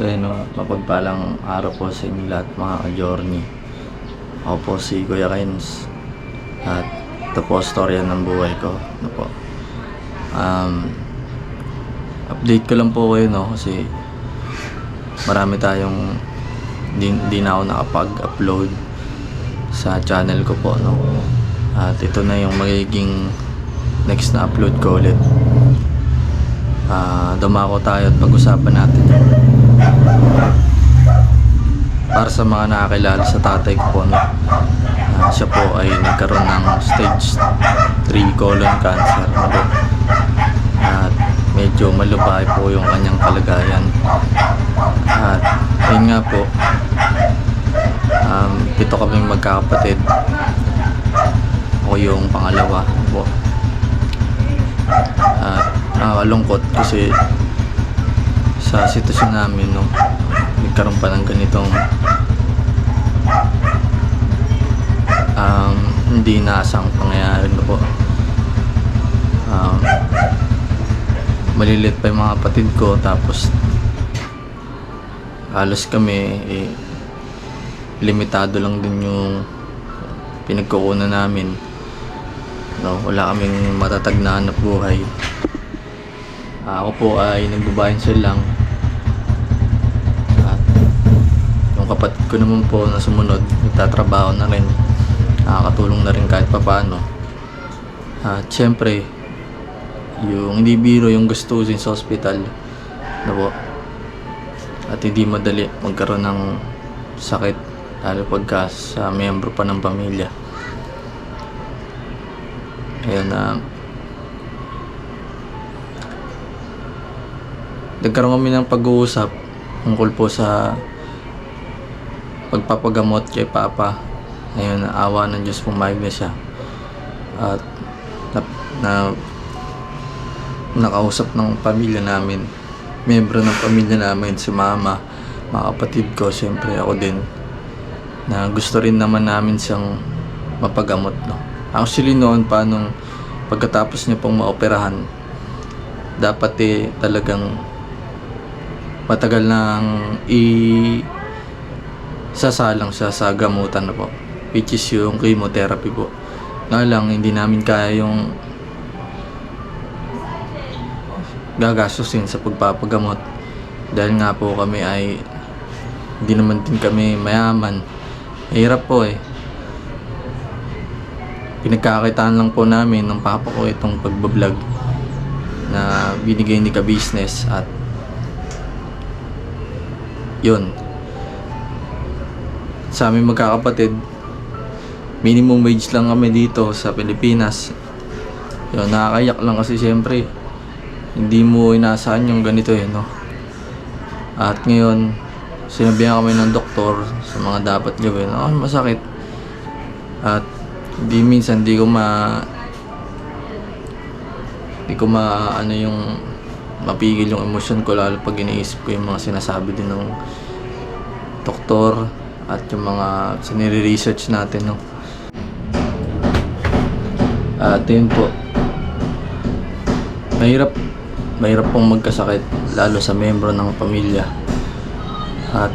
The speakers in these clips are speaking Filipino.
So yun, mapagpalang araw po sa inyo lahat mga ka-journey. Ako po si Kuya Renz at ito po storya ng buhay ko. Ano po? Update ko lang po kayo kasi marami tayong di na ako nakapag-upload sa channel ko po at ito na yung magiging next na upload ko ulit. Dumako tayo at pag-usapan natin para sa mga nakakilala sa tatay ko po siya po ay nagkaroon ng stage 3 colon cancer at medyo malubay po yung kanyang kalagayan at yun nga po, pito kaming magkakapatid, ako yung pangalawa po at nakakalungkot kasi sa sitwasyon namin nagkaroon pa ng ganitong hindi inaasang pangyayari po. Malilit pa yung mga kapatid ko tapos halos kami limitado lang din yung pinagkukunan namin. Wala kaming matatag na hanap buhay. Ako po ay nagbabayansan lang at yung kapatid ko naman po na sumunod nagtatrabaho na rin, nakakatulong na rin kahit papaano. At syempre yung hindi biro yung gastusin sa ospital po, at hindi madali magkaroon ng sakit lalo pagka sa miyembro pa ng pamilya. Ayun, nagkaroon kami ng pag-uusap tungkol po sa pagpapagamot kay Papa. Ayun, awa ng Diyos, pumayag na siya at nakausap ng pamilya namin, miyembro ng pamilya namin, si Mama, mga kapatid ko, siyempre ako din, na gusto rin naman namin siyang mapagamot. Actually noon pa nung pagkatapos niya pong maoperahan, dapat talagang matagal nang sasalang siya sa gamutan po, which is yung chemotherapy po. Nga lang hindi namin kaya yung gagastusin sa pagpapagamot dahil nga po kami ay hindi naman din kami mayaman. Hirap po pinagkakakitaan lang po namin ng papa ko itong pagbablog na binigay ni ka business at yun, sa aming magkakapatid minimum wage lang kami dito sa Pilipinas. Yun, nakakayak lang kasi siyempre hindi mo inaasahan yung ganito at ngayon sinabihan kami ng doktor sa mga dapat gawin. Masakit at minsan di ko yung mapigil yung emosyon ko, lalo pag iniisip ko yung mga sinasabi din ng doktor at yung mga sinire-research natin at yun po, mahirap pong magkasakit lalo sa miyembro ng pamilya. At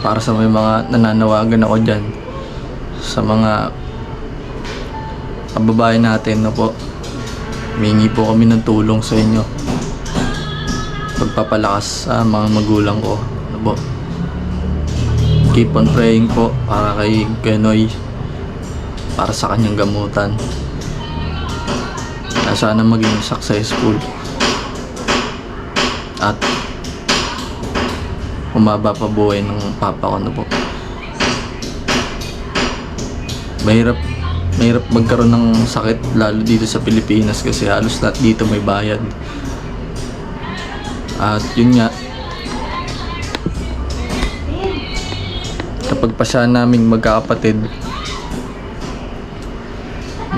para sa may mga nananawagan ako dyan sa mga kababayan natin po, humingi po kami ng tulong sa inyo, pagpapalakas sa mga magulang ko po. Keep on praying po para kay Genoy, para sa kanyang gamutan, na sana maging successful at humaba pa buhay ng papa ko po. Mahirap magkaroon ng sakit lalo dito sa Pilipinas kasi halos lahat dito may bayad. At yun nga, kapag pa siya naming magkakapatid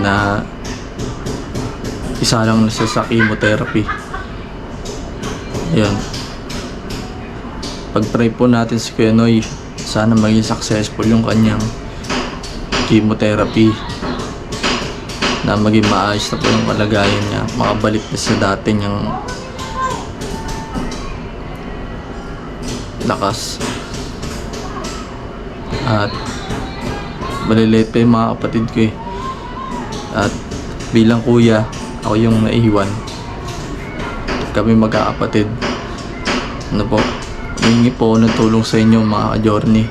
na isa lang na siya sa chemotherapy, yun, pag-pray po natin si Kuya Noy, sana maging successful yung kanyang chemotherapy, na maging maayos na po yung kalagayan niya, makabalik na sa dati niyang lakas. At maliliit pa yung mga kapatid ko eh. At bilang kuya, ako yung naiwan. Kami magkakapatid. Ano po, humingi po ako ng tulong sa inyo mga ka-journey.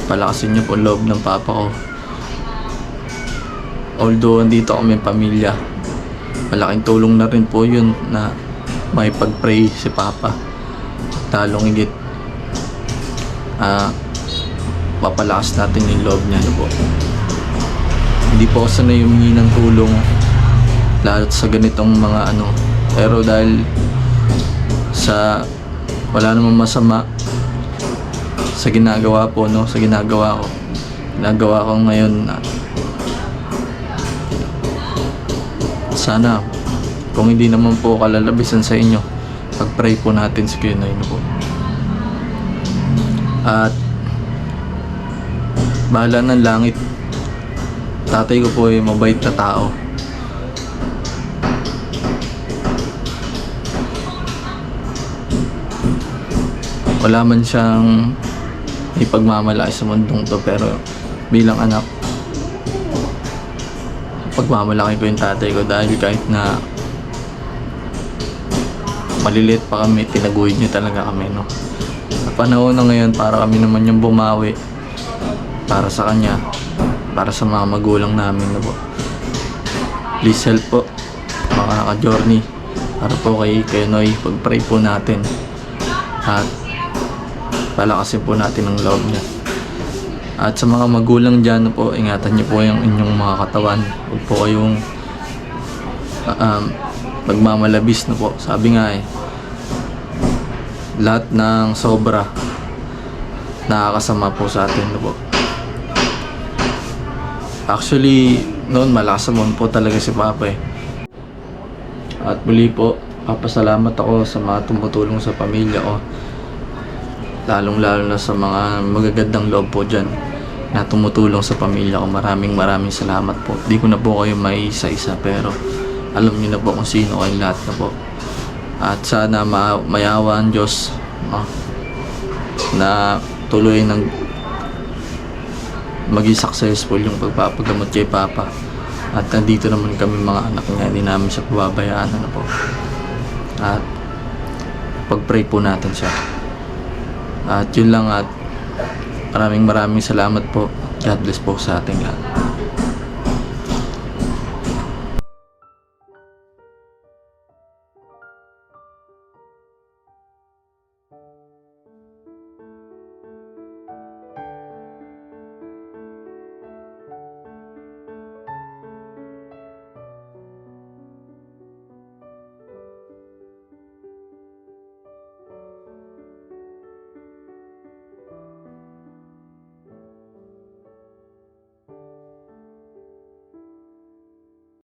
Palakasin niyo po ang loob ng papa ko. Although andito kami pamilya, malaking tulong na rin po yun na may pag-pray si papa. Talong higit papalakas natin yung loob niya, ano po. Hindi po ako sanay humingi ng tulong lalo sa ganitong mga ano, pero dahil sa wala namang masama sa ginagawa po, no, sa ginagawa ko ngayon, sana kung hindi naman po kalalabisan sa inyo, pag-pray po natin si Kuya Noy, no po. At bahala ng langit, tatay ko po ay mabait na tao. Wala man siyang ipagmamalaki sa mundong to, pero bilang anak, pagmamalaki ko yung tatay ko dahil kahit na maliliit pa kami, tinaguhin niyo talaga kami, no. Sa panahon na ngayon, para kami naman yung bumawi para sa kanya, para sa mga magulang namin, no po. Please help po mga ka-journey para po kay Noy, pag-pray po natin at palakasin po natin ang loob niya. At sa mga magulang dyan, no po, ingatan niyo po yung inyong mga katawan. Huwag po kayong magmamalabis, no po. Sabi nga lahat ng sobra nakakasama po sa atin, no po. Actually, noon malakas naman po talaga si papa eh. At muli po, papasalamat ako sa mga tumutulong sa pamilya ko, lalong-lalo na sa mga magagandang loob po dyan na tumutulong sa pamilya ko. Maraming salamat po. Di ko na po kayo may isa-isa, pero alam niyo na po kung sino kayong lahat na po. At sana mayawa ang Diyos, na tuloy ng maging successful yung pagpapagamot kay papa. At nandito naman kami mga anak niya, hindi namin siya pababayaan, ano po. At pag-pray po natin siya. At yun lang, at maraming salamat po. God bless po sa ating lahat.